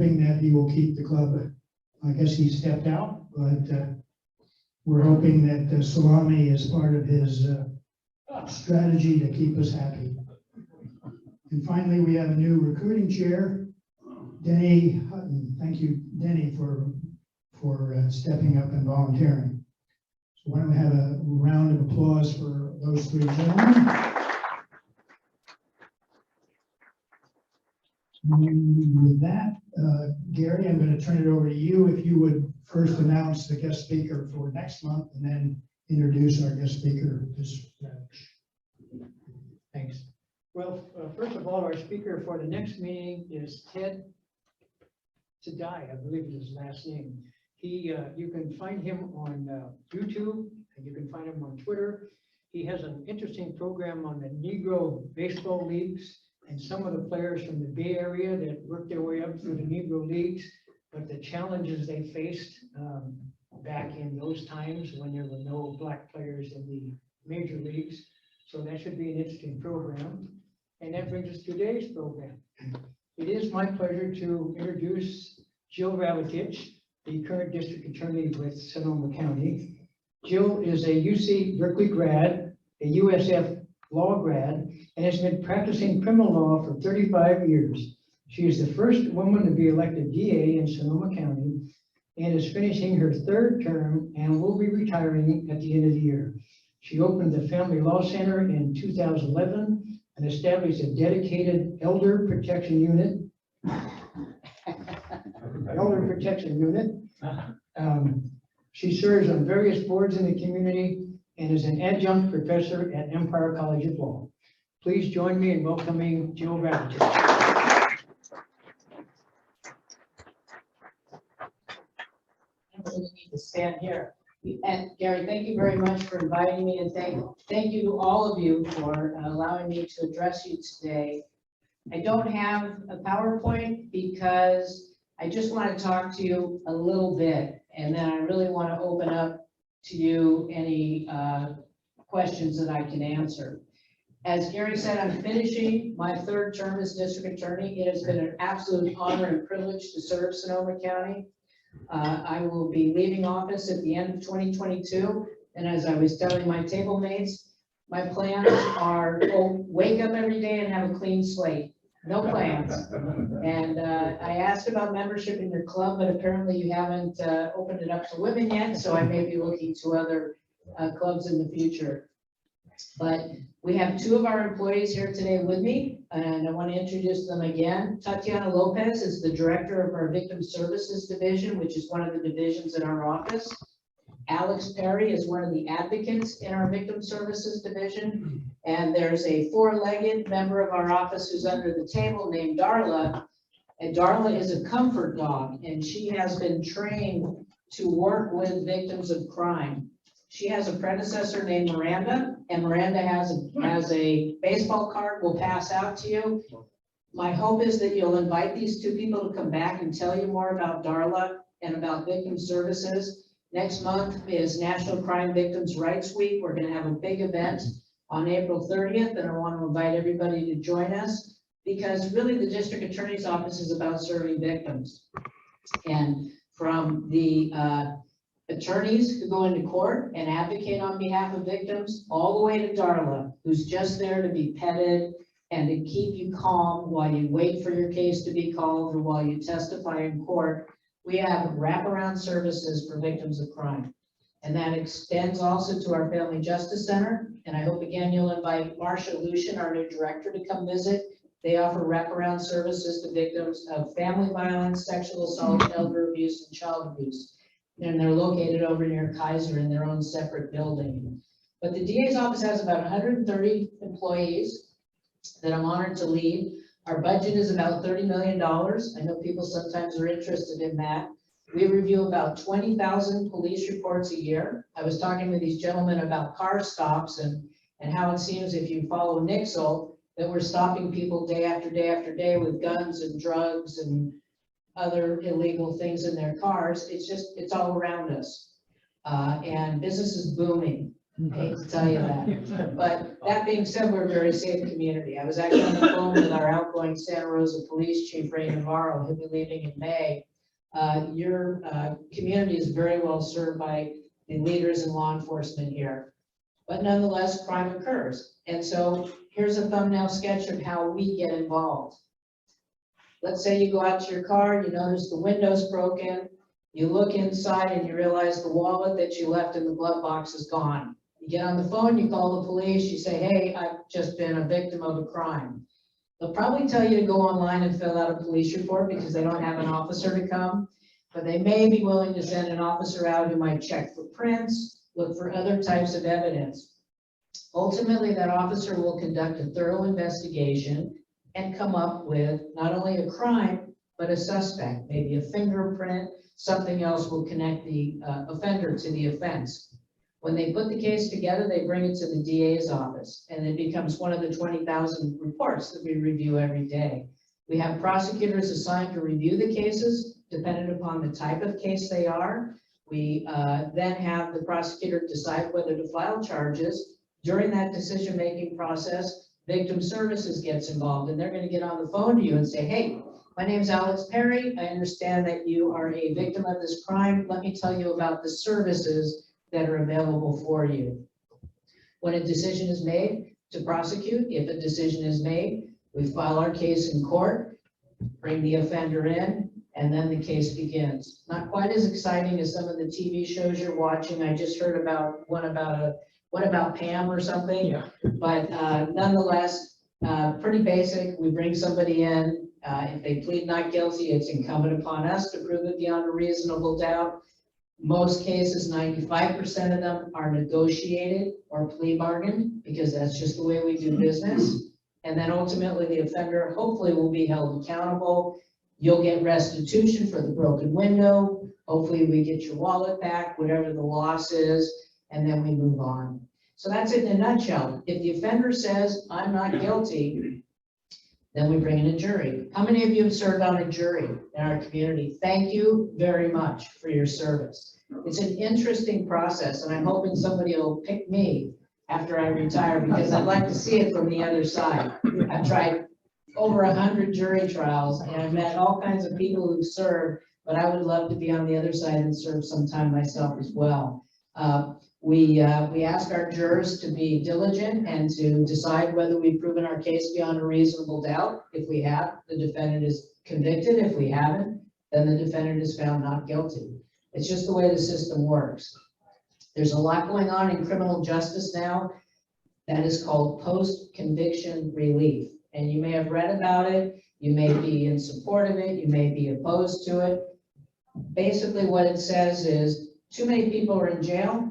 hoping that he will keep the club. I guess he stepped out, but we're hoping that salami is part of his strategy to keep us happy. And finally, we have a new recruiting chair, Denny Hutton. Thank you, Denny, for stepping up and volunteering. So why don't we have a round of applause for those three gentlemen. And with that, Gary, I'm going to turn it over to you. If you would first announce the guest speaker for next month and then introduce our guest speaker, Ms. Ravitch. Thanks. Well, first of all, our speaker for the next meeting is Ted Tadai, I believe is his last name. You can find him on YouTube, and you can find him on Twitter. He has an interesting program on the Negro baseball leagues and some of the players from the Bay Area that worked their way up through the Negro leagues, but the challenges they faced back in those times when there were no black players in the major leagues. So that should be an interesting program. And that brings us to today's program. It is my pleasure to introduce Jill Ravitch, the current district attorney with Sonoma County. Jill is a UC Berkeley grad, a USF law grad, and has been practicing criminal law for 35 years. She is the first woman to be elected DA in Sonoma County and is finishing her third term and will be retiring at the end of the year. She opened the Family Law Center in 2011 and established a dedicated elder protection unit. She serves on various boards in the community and is an adjunct professor at Empire College of Law. Please join me in welcoming Jill Ravitch. I really need to stand here. And Gary, thank you very much for inviting me, and thank you to all of you for allowing me to address you today. I don't have a PowerPoint because I just want to talk to you a little bit, and then I really want to open up to you any questions that I can answer. As Gary said, I'm finishing my third term as district attorney. It has been an absolute honor and privilege to serve Sonoma County. I will be leaving office at the end of 2022. And as I was telling my table mates, my plans are to wake up every day and have a clean slate. No plans. And I asked about membership in your club, but apparently you haven't opened it up to women yet. So I may be looking to other clubs in the future. But we have two of our employees here today with me, and I want to introduce them again. Tatiana Lopez is the director of our Victim Services Division, which is one of the divisions in our office. Alex Perry is one of the advocates in our Victim Services Division. And there's a four-legged member of our office who's under the table named Darla. And Darla is a comfort dog, and she has been trained to work with victims of crime. She has a predecessor named Miranda, and Miranda has a baseball card we'll pass out to you. My hope is that you'll invite these two people to come back and tell you more about Darla and about victim services. Next month is National Crime Victims' Rights Week. We're going to have a big event on April 30th, and I want to invite everybody to join us because really the district attorney's office is about serving victims. And from the attorneys who go into court and advocate on behalf of victims, all the way to Darla, who's just there to be petted and to keep you calm while you wait for your case to be called or while you testify in court. We have wraparound services for victims of crime. And that extends also to our Family Justice Center. And I hope again you'll invite Marcia Lucian, our new director, to come visit. They offer wraparound services to victims of family violence, sexual assault, elder abuse, and child abuse. And they're located over near Kaiser in their own separate building. But the DA's office has about 130 employees that I'm honored to lead. Our budget is about $30 million. I know people sometimes are interested in that. We review about 20,000 police reports a year. I was talking with these gentlemen about car stops and how it seems if you follow Nixle that we're stopping people day after day after day with guns and drugs and other illegal things in their cars. It's all around us. And business is booming. I hate to tell you that. But that being said, we're a very safe community. I was actually on the phone with our outgoing Santa Rosa Police Chief, Ray Navarro, who'll be leaving in May. Your community is very well served by the leaders in law enforcement here. But nonetheless, crime occurs. And so here's a thumbnail sketch of how we get involved. Let's say you go out to your car, you notice the window's broken, you look inside and you realize the wallet that you left in the glove box is gone. You get on the phone, you call the police, you say, hey, I've just been a victim of a crime. They'll probably tell you to go online and fill out a police report because they don't have an officer to come, but they may be willing to send an officer out who might check for prints, look for other types of evidence. Ultimately, that officer will conduct a thorough investigation and come up with not only a crime, but a suspect, maybe a fingerprint, something else will connect the offender to the offense. When they put the case together, they bring it to the DA's office, and it becomes one of the 20,000 reports that we review every day. We have prosecutors assigned to review the cases, depending upon the type of case they are. We then have the prosecutor decide whether to file charges. During that decision-making process, victim services gets involved, and they're going to get on the phone to you and say, hey, my name's Alex Perry. I understand that you are a victim of this crime. Let me tell you about the services that are available for you. When a decision is made to prosecute, if a decision is made, we file our case in court, bring the offender in, and then the case begins. Not quite as exciting as some of the TV shows you're watching. I just heard about one about What About Pam or something? Yeah. But nonetheless, pretty basic. We bring somebody in. If they plead not guilty, it's incumbent upon us to prove it beyond a reasonable doubt. Most cases, 95% of them are negotiated or plea bargained because that's just the way we do business. And then ultimately the offender hopefully will be held accountable. You'll get restitution for the broken window. Hopefully we get your wallet back, whatever the loss is, and then we move on. So that's it in a nutshell. If the offender says, I'm not guilty, then we bring in a jury. How many of you have served on a jury in our community? Thank you very much for your service. It's an interesting process, and I'm hoping somebody will pick me after I retire because I'd like to see it from the other side. I've tried over 100 jury trials, and I've met all kinds of people who've served, but I would love to be on the other side and serve sometime myself as well. We ask our jurors to be diligent and to decide whether we've proven our case beyond a reasonable doubt. If we have, the defendant is convicted. If we haven't, then the defendant is found not guilty. It's just the way the system works. There's a lot going on in criminal justice now that is called post-conviction relief. And you may have read about it. You may be in support of it. You may be opposed to it. Basically what it says is too many people are in jail.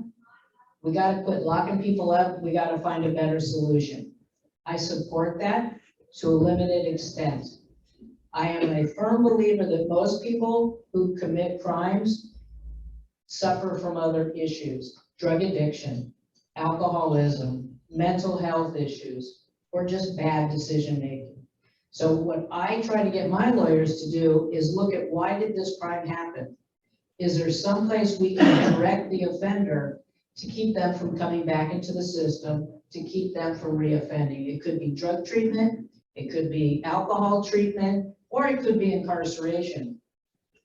We got to quit locking people up. We got to find a better solution. I support that to a limited extent. I am a firm believer that most people who commit crimes suffer from other issues, drug addiction, alcoholism, mental health issues, or just bad decision making. So what I try to get my lawyers to do is look at why did this crime happen? Is there some place we can direct the offender to keep them from coming back into the system, to keep them from reoffending? It could be drug treatment, it could be alcohol treatment, or it could be incarceration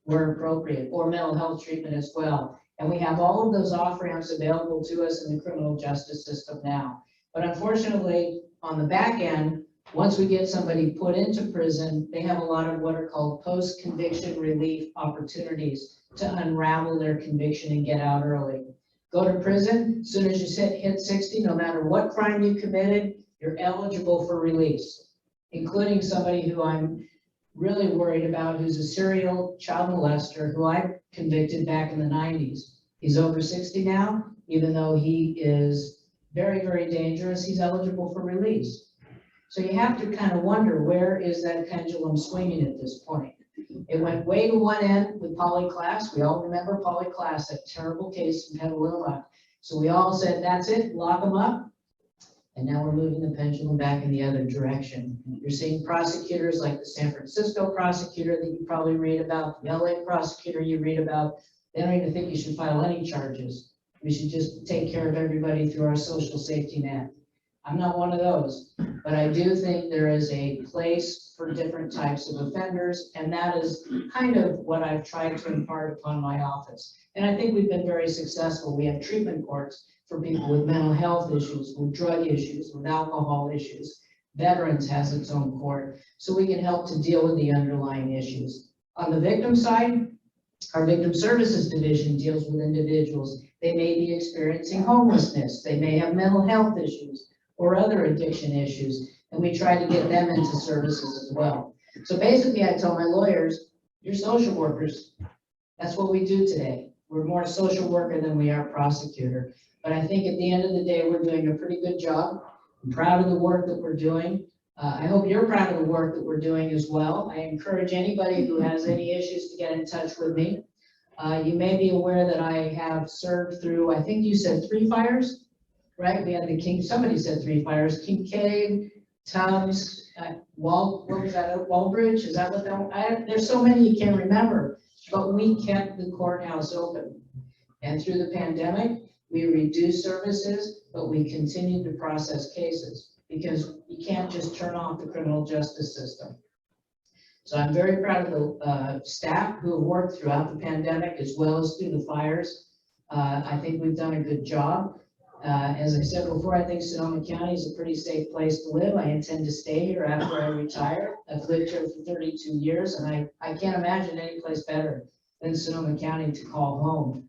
where appropriate, or mental health treatment as well. And we have all of those off-ramps available to us in the criminal justice system now. But unfortunately, on the back end, once we get somebody put into prison, they have a lot of what are called post-conviction relief opportunities to unravel their conviction and get out early. Go to prison, as soon as you hit 60, no matter what crime you committed, you're eligible for release, including somebody who I'm really worried about, who's a serial child molester who I convicted back in the 90s. He's over 60 now, even though he is very, very dangerous, he's eligible for release. So you have to kind of wonder, where is that pendulum swinging at this point? It went way to one end with Polly Klaas. We all remember Polly Klaas, that terrible case in Petaluma. So we all said, that's it, lock them up. And now we're moving the pendulum back in the other direction. You're seeing prosecutors like the San Francisco prosecutor that you probably read about, the LA prosecutor you read about. They don't even think you should file any charges. We should just take care of everybody through our social safety net. I'm not one of those, but I do think there is a place for different types of offenders, and that is kind of what I've tried to impart upon my office. And I think we've been very successful. We have treatment courts for people with mental health issues, with drug issues, with alcohol issues. Veterans has its own court, so we can help to deal with the underlying issues. On the victim side, our Victim Services Division deals with individuals. They may be experiencing homelessness, they may have mental health issues or other addiction issues, and we try to get them into services as well. So basically, I tell my lawyers, you're social workers. That's what we do today. We're more social worker than we are prosecutor. But I think at the end of the day, we're doing a pretty good job. I'm proud of the work that we're doing. I hope you're proud of the work that we're doing as well. I encourage anybody who has any issues to get in touch with me. You may be aware that I have served through, I think you said 3 fires, right? We had somebody said 3 fires, Kincaid, Tubbs, what was that, Walbridge? Is that what that, there's so many you can't remember, but we kept the courthouse open. And through the pandemic, we reduced services, but we continued to process cases because you can't just turn off the criminal justice system. So I'm very proud of the staff who have worked throughout the pandemic as well as through the fires. I think we've done a good job. As I said before, I think Sonoma County is a pretty safe place to live. I intend to stay here after I retire. I've lived here for 32 years, and I can't imagine any place better than Sonoma County to call home.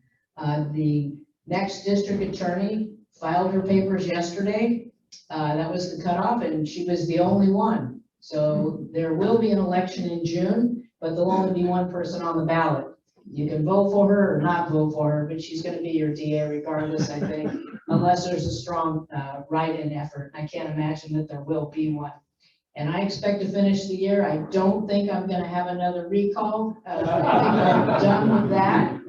The next district attorney filed her papers yesterday. That was the cutoff, and she was the only one. So there will be an election in June, but there'll only be one person on the ballot. You can vote for her or not vote for her, but she's going to be your DA regardless, I think, unless there's a strong write-in effort. I can't imagine that there will be one. And I expect to finish the year. I don't think I'm going to have another recall. I think I'm done with that.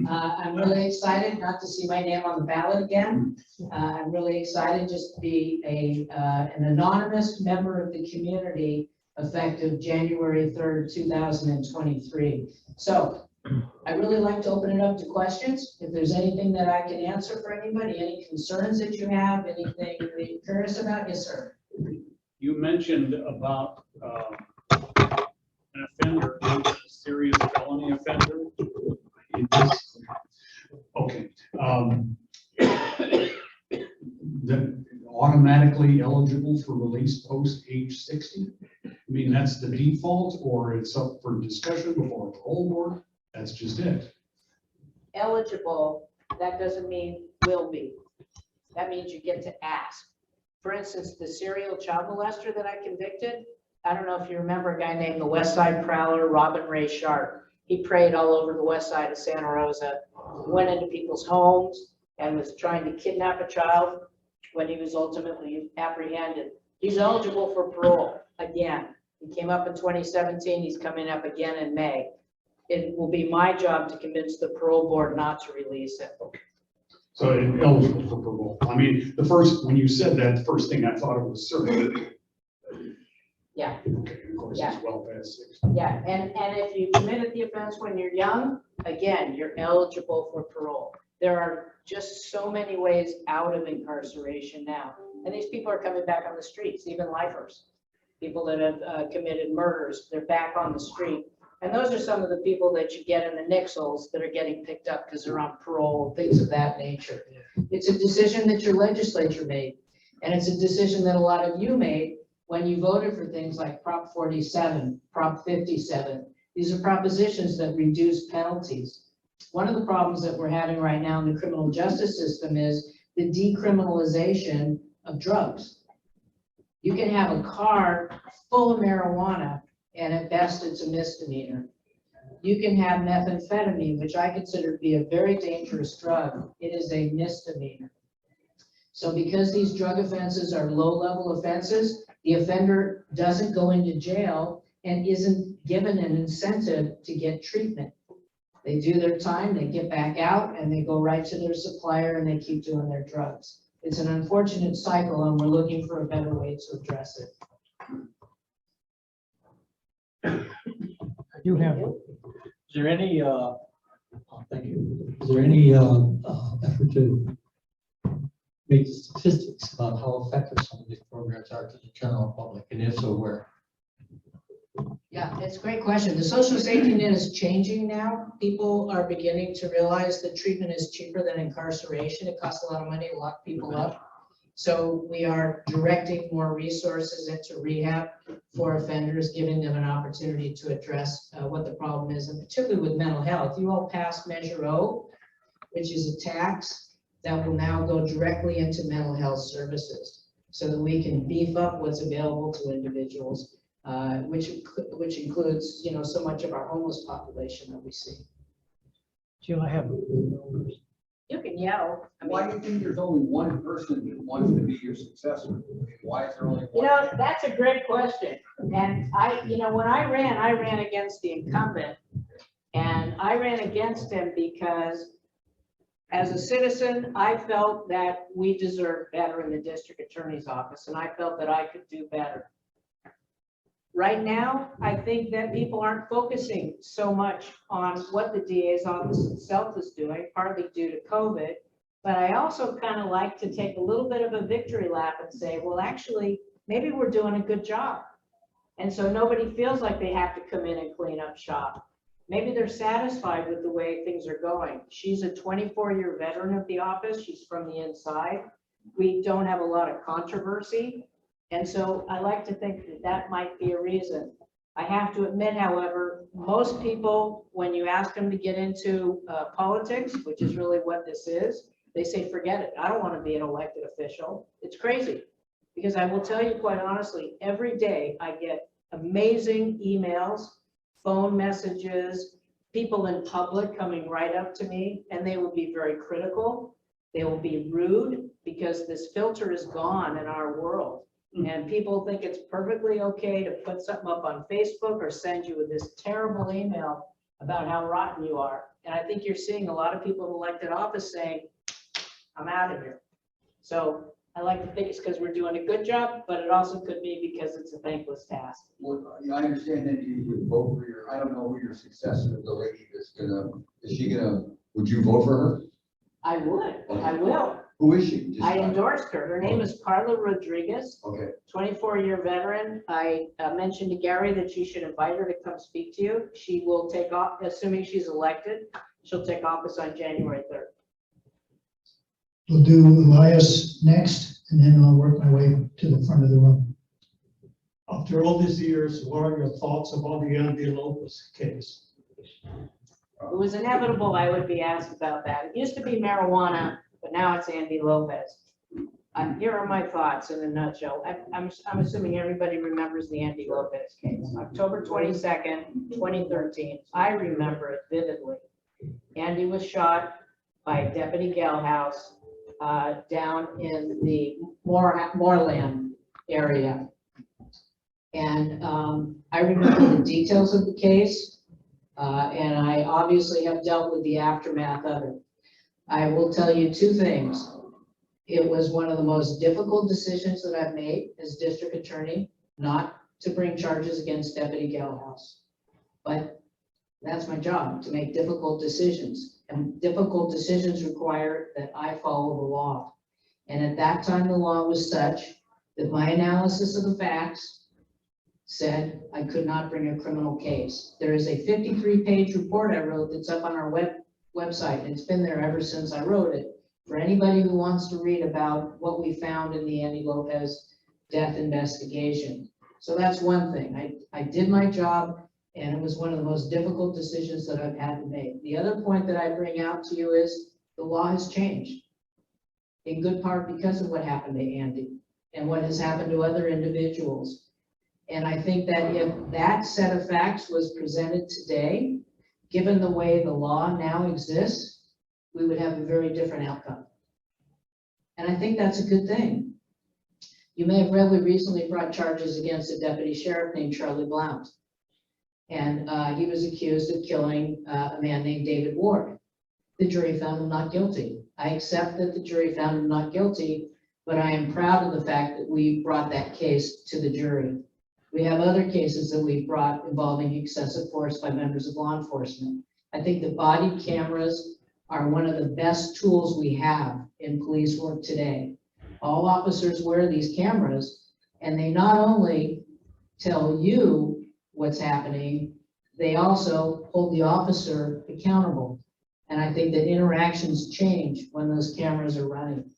I'm really excited not to see my name on the ballot again. I'm really excited just to be an anonymous member of the community effective January 3rd, 2023. So I really like to open it up to questions. If there's anything that I can answer for anybody, any concerns that you have, anything that you're curious about, yes, sir. You mentioned about an offender, a serious felony offender. Okay. Then automatically eligible for release post age 60? I mean, that's the default, or it's up for discussion before a parole board? That's just it. Eligible, that doesn't mean will be. That means you get to ask. For instance, the serial child molester that I convicted, I don't know if you remember a guy named the West Side Prowler, Robin Ray Sharp. He preyed all over the west side of Santa Rosa, went into people's homes and was trying to kidnap a child when he was ultimately apprehended. He's eligible for parole again. He came up in 2017, he's coming up again in May. It will be my job to convince the parole board not to release him. So eligible for parole. I mean, when you said that, the first thing I thought of was certain. Yeah. Okay, of course, Yeah. it's well past 60. Yeah, and if you committed the offense when you're young, again, you're eligible for parole. There are just so many ways out of incarceration now. And these people are coming back on the streets, even lifers. People that have committed murders, they're back on the street. And those are some of the people that you get in the nixels that are getting picked up because they're on parole, things of that nature. It's a decision that your legislature made. And it's a decision that a lot of you made when you voted for things like Prop 47, Prop 57. These are propositions that reduce penalties. One of the problems that we're having right now in the criminal justice system is the decriminalization of drugs. You can have a car full of marijuana, and at best it's a misdemeanor. You can have methamphetamine, which I consider to be a very dangerous drug. It is a misdemeanor. So because these drug offenses are low-level offenses, the offender doesn't go into jail and isn't given an incentive to get treatment. They do their time, they get back out, and they go right to their supplier and they keep doing their drugs. It's an unfortunate cycle, and we're looking for a better way to address it. I do have, is there any Thank you. Is there any effort to make statistics about how effective some of these programs are to the general public, and if so, where? Yeah, it's a great question. The social safety net is changing now. People are beginning to realize that treatment is cheaper than incarceration. It costs a lot of money to lock people up. So we are directing more resources into rehab for offenders, giving them an opportunity to address what the problem is, and particularly with mental health. You all passed Measure O, which is a tax that will now go directly into mental health services so that we can beef up what's available to individuals, which includes, you know, so much of our homeless population that we see. Jill, I have. You can yell. I Why mean, do you think there's only one person that wants to be your successor? I mean, why is there only you one? know, that's a great question. And you know, when I ran against the incumbent. And I ran against him because as a citizen, I felt that we deserved better in the district attorney's office, and I felt that I could do better. Right now, I think that people aren't focusing so much on what the DA's office itself is doing, partly due to COVID. But I also kind of like to take a little bit of a victory lap and say, well, actually, maybe we're doing a good job. And so nobody feels like they have to come in and clean up shop. Maybe they're satisfied with the way things are going. She's a 24-year veteran of the office. She's from the inside. We don't have a lot of controversy. And so I like to think that that might be a reason. I have to admit, however, most people, when you ask them to get into politics, which is really what this is, they say, forget it. I don't want to be an elected official. It's crazy. Because I will tell you quite honestly, every day I get amazing emails, phone messages, people in public coming right up to me, and they will be very critical. They will be rude because this filter is gone in our world. And people think it's perfectly okay to put something up on Facebook or send you this terrible email about how rotten you are. And I think you're seeing a lot of people in elected office saying, I'm out of here. So I like to think it's because we're doing a good job, but it also could be because it's a thankless task. Well, I understand that you would vote for your, I don't know who your successor, the lady that's would you vote for her? I would, I will. Who is she? Just- I endorsed her. Her name is Carla Rodriguez, Okay, 24-year veteran. I mentioned to Gary that you should invite her to come speak to you. She will take off, assuming she's elected, she'll take office on January 3rd. We'll do Elias next, and then I'll work my way to the front of the room. After all these years, what are your thoughts about the Andy Lopez case? It was inevitable I would be asked about that. It used to be marijuana, but now it's Andy Lopez. Here are my thoughts in a nutshell. I'm assuming everybody remembers the Andy Lopez case. October 22nd, 2013. I remember it vividly. Andy was shot by Deputy Galhouse down in the Moorland area. And I remember the details of the case, and I obviously have dealt with the aftermath of it. I will tell you two things. It was one of the most difficult decisions that I've made as district attorney, not to bring charges against Deputy Galhouse. But that's my job, to make difficult decisions. And difficult decisions require that I follow the law. And at that time, the law was such that my analysis of the facts said I could not bring a criminal case. There is a 53-page report I wrote that's up on our website, and it's been there ever since I wrote it, for anybody who wants to read about what we found in the Andy Lopez death investigation. So that's one thing. I did my job, and it was one of the most difficult decisions that I've had to make. The other point that I bring out to you is the law has changed, in good part because of what happened to Andy and what has happened to other individuals. And I think that if that set of facts was presented today, given the way the law now exists, we would have a very different outcome. And I think that's a good thing. You may have read we recently brought charges against a deputy sheriff named Charlie Blount. And he was accused of killing a man named David Ward. The jury found him not guilty. I accept that the jury found him not guilty, but I am proud of the fact that we brought that case to the jury. We have other cases that we've brought involving excessive force by members of law enforcement. I think the body cameras are one of the best tools we have in police work today. All officers wear these cameras, and they not only tell you what's happening, they also hold the officer accountable. And I think that interactions change when those cameras are running.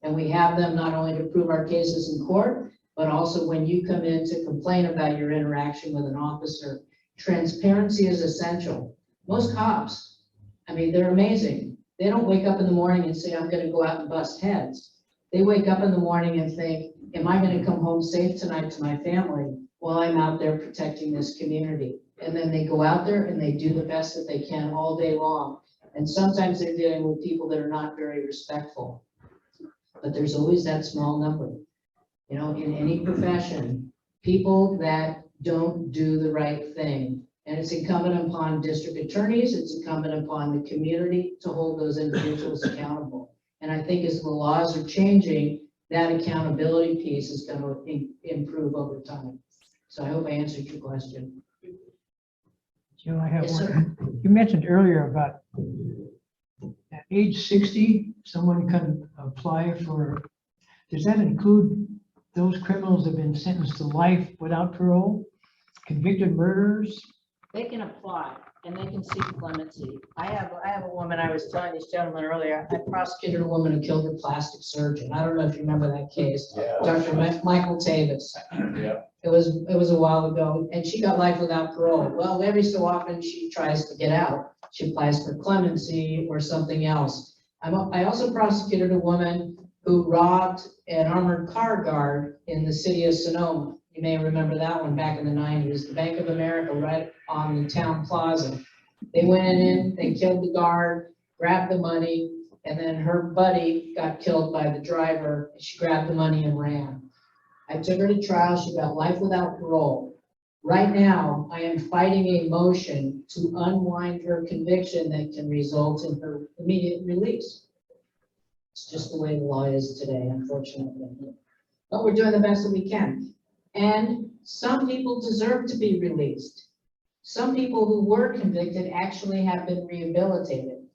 And we have them not only to prove our cases in court, but also when you come in to complain about your interaction with an officer. Transparency is essential. Most cops, I mean, they're amazing. They don't wake up in the morning and say, I'm gonna go out and bust heads. They wake up in the morning and think, am I gonna come home safe tonight to my family while I'm out there protecting this community? And then they go out there and they do the best that they can all day long. And sometimes they're dealing with people that are not very respectful. But there's always that small number. You know, in any profession, people that don't do the right thing. And it's incumbent upon district attorneys, it's incumbent upon the community to hold those individuals accountable. And I think as the laws are changing, that accountability piece is going to improve over time. So I hope I answered your question. Joe, I have Yes, one. You mentioned earlier about at age 60, someone can apply for, does that include those criminals that have been sentenced to life without parole? Convicted murderers? They can apply and they can seek clemency. I have a woman, I was telling this gentleman earlier, I prosecuted a woman who killed her plastic surgeon. I don't know if you remember that case. Yeah. Dr. Michael Tavis. Yeah. It was a while ago, and she got life without parole. Well, every so often she tries to get out. She applies for clemency or something else. I also prosecuted a woman who robbed an armored car guard in the city of Sonoma. You may remember that one back in the 90s, the Bank of America right on the town plaza. They went in, they killed the guard, grabbed the money, and then her buddy got killed by the driver. She grabbed the money and ran. I took her to trial. She got life without parole. Right now, I am fighting a motion to unwind her conviction that can result in her immediate release. It's just the way the law is today, unfortunately. But we're doing the best that we can. And some people deserve to be released. Some people who were convicted actually have been rehabilitated.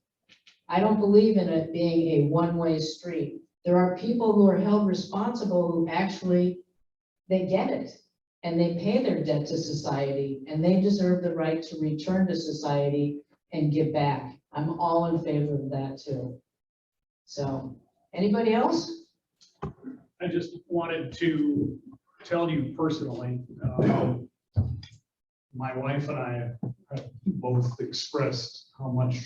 I don't believe in it being a one-way street. There are people who are held responsible who actually, they get it and they pay their debt to society and they deserve the right to return to society and give back. I'm all in favor of that too. So, anybody else? I just wanted to tell you personally, my wife and I have both expressed how much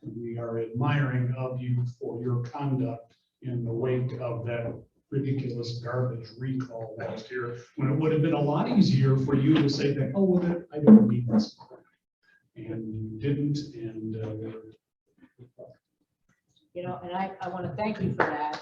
we are admiring of you for your conduct in the wake of that ridiculous garbage recall last year, when it would have been a lot easier for you to say, the hell with it, I don't need this. And you didn't, and You know, and I want to thank you for that.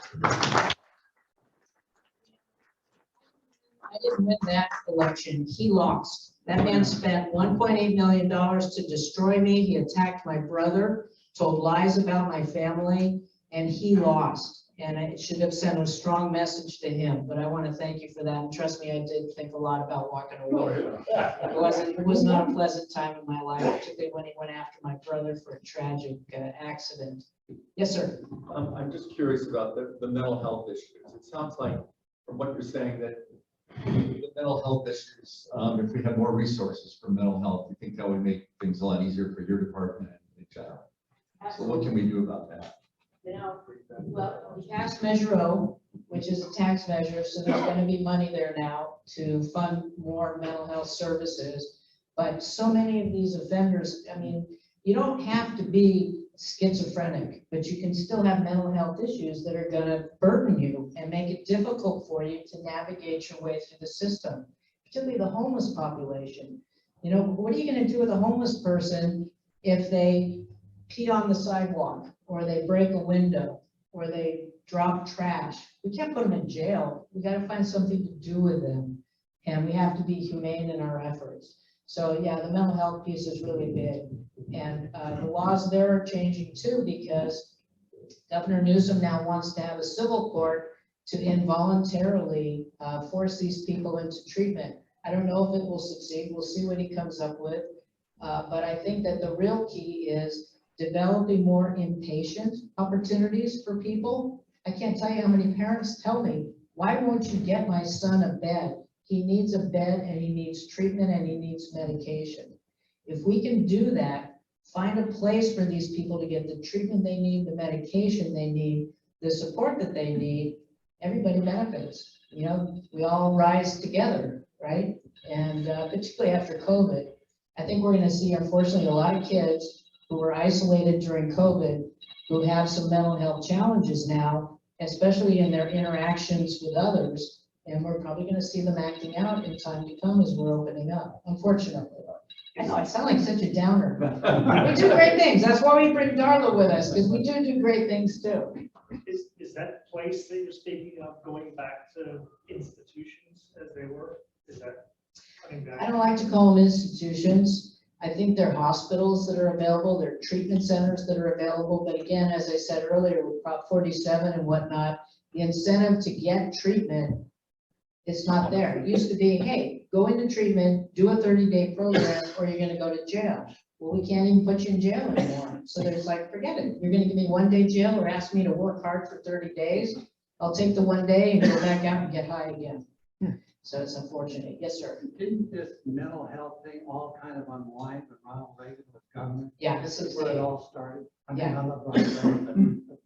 I didn't win that election. He lost. That man spent $1.8 million to destroy me. He attacked my brother, told lies about my family, and he lost. And I should have sent a strong message to him, but I want to thank you for that. And trust me, I did think a lot about walking away. It was not a pleasant time in my life, particularly when he went after my brother for a tragic accident. Yes, sir. I'm just curious about the mental health issues. It sounds like from what you're saying that the mental health issues, if we have more resources for mental health, you think that would make things a lot easier for your department in general. So what can we do about that? You know, well, we passed Measure O, which is a tax measure, so there's going to be money there now to fund more mental health services. But so many of these offenders, I mean, you don't have to be schizophrenic, but you can still have mental health issues that are going to burden you and make it difficult for you to navigate your way through the system, particularly the homeless population. You know, what are you going to do with a homeless person if they pee on the sidewalk, or they break a window, or they drop trash? We can't put them in jail. We got to find something to do with them, and we have to be humane in our efforts. So yeah, the mental health piece is really big, and the laws there are changing too, because Governor Newsom now wants to have a civil court to involuntarily force these people into treatment. I don't know if it will succeed. We'll see what he comes up with. But I think that the real key is developing more inpatient opportunities for people. I can't tell you how many parents tell me, why won't you get my son a bed? He needs a bed and he needs treatment and he needs medication. If we can do that, find a place for these people to get the treatment they need, the medication they need, the support that they need, everybody benefits. You know, we all rise together, right? And particularly after COVID, I think we're gonna see, unfortunately, a lot of kids who were isolated during COVID, who have some mental health challenges now, especially in their interactions with others. And we're probably gonna see them acting out in time to come as we're opening up, unfortunately. I know, I sound like such a downer, but we do great things. That's why we bring Darla with us, because we do great things too. Is that place that you're speaking of going back to institutions as they were? Is that coming back? I don't like to call them institutions. I think they're hospitals that are available, they're treatment centers that are available. But again, as I said earlier, with Prop 47 and whatnot, the incentive to get treatment, it's not there. It used to be, hey, go into treatment, do a 30-day program, or you're gonna go to jail. Well, we can't even put you in jail anymore. So there's like, forget it. You're gonna give me 1 day jail or ask me to work hard for 30 days? I'll take the 1 day and go back out and get high again. So it's unfortunate. Yes, sir. Didn't this mental health thing all kind of unwind when Ronald Reagan was governor? Yeah, This is where it all started. I mean, Yeah. I love Ronald Reagan, but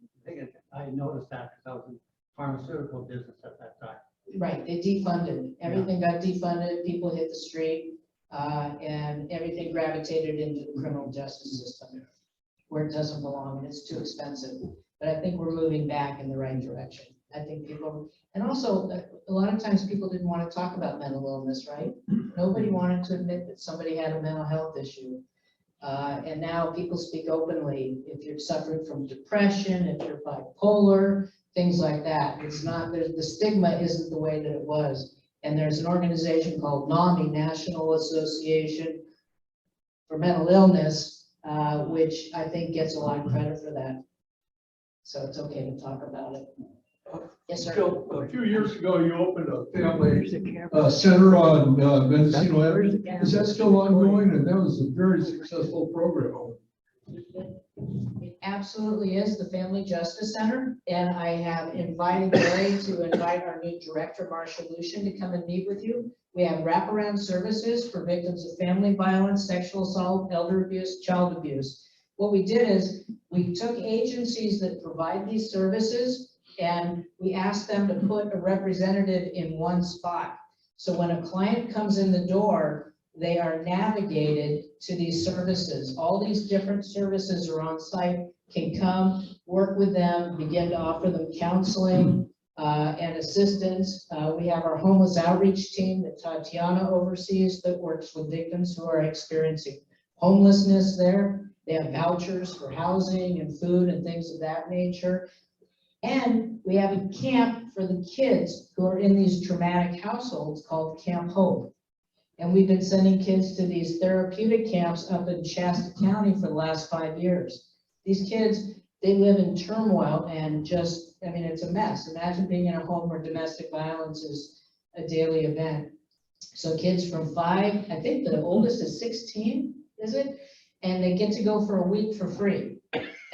I noticed that because I was in pharmaceutical business at that time. right. They defunded. Everything got defunded. People hit the street, and everything gravitated into the criminal justice system where it doesn't belong and it's too expensive. But I think we're moving back in the right direction. I think people, and also a lot of times people didn't want to talk about mental illness, right? Nobody wanted to admit that somebody had a mental health issue. And now people speak openly. If you're suffering from depression, if you're bipolar, things like that. It's not, the stigma isn't the way that it was. And there's an organization called NAMI, National Association for Mental Illness, which I think gets a lot of credit for that. So it's okay to talk about it. Yes, sir. Phil, a few years ago, you opened a family center on Mendocino Avenue. Is that still ongoing? And that was a very successful program. It absolutely is the Family Justice Center, and I have invited Gary to invite our new director, Marsha Lucian, to come and meet with you. We have wraparound services for victims of family violence, sexual assault, elder abuse, child abuse. What we did is we took agencies that provide these services and we asked them to put a representative in one spot. So when a client comes in the door, they are navigated to these services. All these different services are on site, can come, work with them, begin to offer them counseling and assistance. We have our homeless outreach team that Tatiana oversees that works with victims who are experiencing homelessness there. They have vouchers for housing and food and things of that nature. And we have a camp for the kids who are in these traumatic households called Camp Hope. And we've been sending kids to these therapeutic camps up in Shasta County for the last 5 years. These kids, they live in turmoil and just, I mean, it's a mess. Imagine being in a home where domestic violence is a daily event. So kids from 5, I think the oldest is 16, is it? And they get to go for a week for free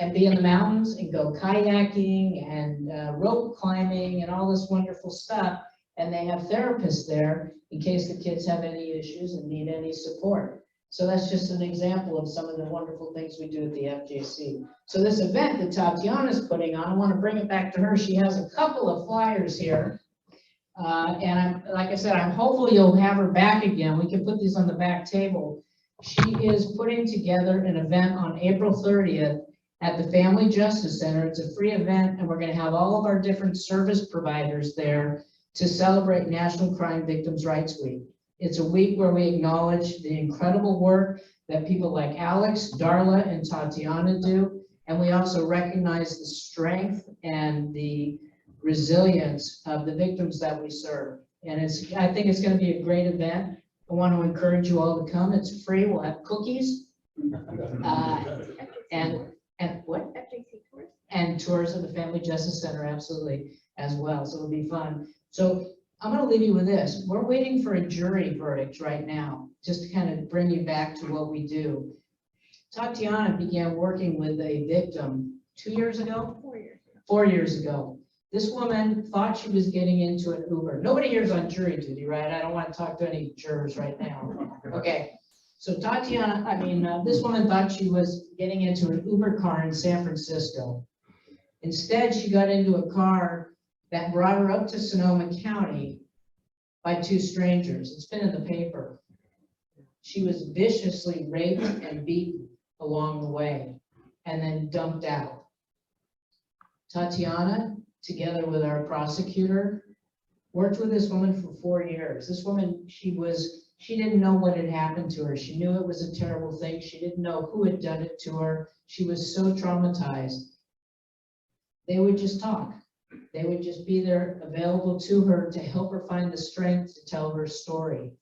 and be in the mountains and go kayaking and rope climbing and all this wonderful stuff. And they have therapists there in case the kids have any issues and need any support. So that's just an example of some of the wonderful things we do at the FJC. So this event that Tatiana's putting on, I want to bring it back to her. She has a couple of flyers here. And like I said, I'm hopefully you'll have her back again. We can put these on the back table. She is putting together an event on April 30th at the Family Justice Center. It's a free event, and we're going to have all of our different service providers there to celebrate National Crime Victims' Rights Week. It's a week where we acknowledge the incredible work that people like Alex, Darla, and Tatiana do, and we also recognize the strength and the resilience of the victims that we serve. And I think it's going to be a great event. I want to encourage you all to come. It's free. We'll have cookies and what? And tours of the Family Justice Center, absolutely, as well. So it'll be fun. So I'm gonna leave you with this. We're waiting for a jury verdict right now, just to kind of bring you back to what we do. Tatiana began working with a victim 2 years ago? 4 years. 4 years ago. This woman thought she was getting into an Uber. Nobody here's on jury duty, right? I don't want to talk to any jurors right now. Okay. So this woman thought she was getting into an Uber car in San Francisco. Instead, she got into a car that brought her up to Sonoma County by 2 strangers. It's been in the paper. She was viciously raped and beaten along the way and then dumped out. Tatiana, together with our prosecutor, worked with this woman for 4 years. This woman, she didn't know what had happened to her. She knew it was a terrible thing. She didn't know who had done it to her. She was so traumatized. They would just talk. They would just be there available to her to help her find the strength to tell her story.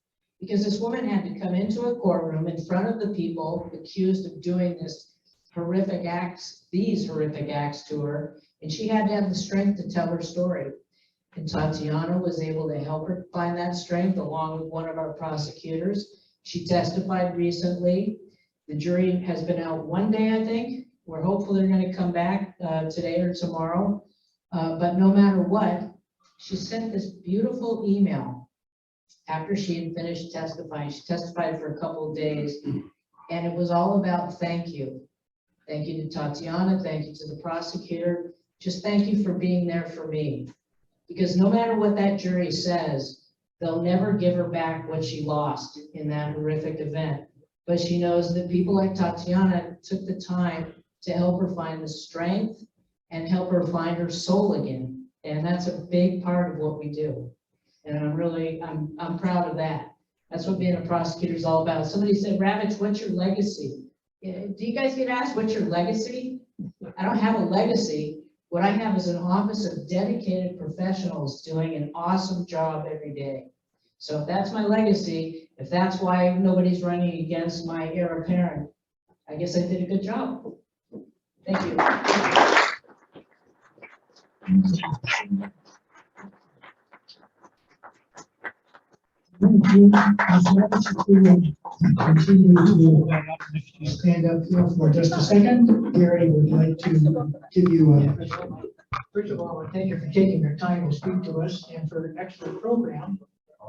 Because this woman had to come into a courtroom in front of the people accused of doing these horrific acts to her, and she had to have the strength to tell her story. And Tatiana was able to help her find that strength along with one of our prosecutors. She testified recently. The jury has been out 1 day, I think. We're hopeful they're going to come back today or tomorrow. But no matter what, she sent this beautiful email after she had finished testifying. She testified for a couple of days, and it was all about thank you. Thank you to Tatiana. Thank you to the prosecutor. Just thank you for being there for me. Because no matter what that jury says, they'll never give her back what she lost in that horrific event. But she knows that people like Tatiana took the time to help her find the strength and help her find her soul again. And that's a big part of what we do. And I'm proud of that. That's what being a prosecutor is all about. Somebody said, Ravitch, what's your legacy? Do you guys get asked, what's your legacy? I don't have a legacy. What I have is an office of dedicated professionals doing an awesome job every day. So if that's my legacy, if that's why nobody's running against my heir apparent, I guess I did a good job. Thank you. Stand up here for just a second. Gary would like to give you a First of all, I want to thank you for taking your time to speak to us and for an excellent program.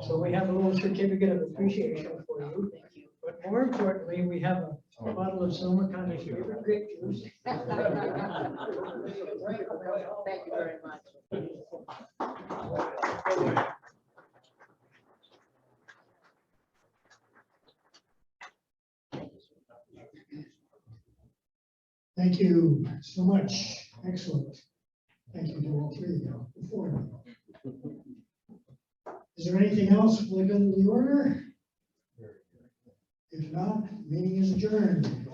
So we have a little certificate of appreciation for you. Thank you. But more importantly, we have a bottle of Sonoma County's favorite grape juice. Thank you very much. Thank you so much. Excellent. Thank you to all 3 of you before me. Is there anything else for the good of the order? If not, meeting is adjourned.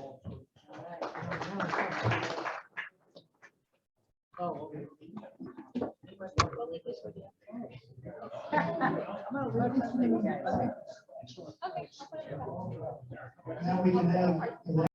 Oh, okay. Now we can have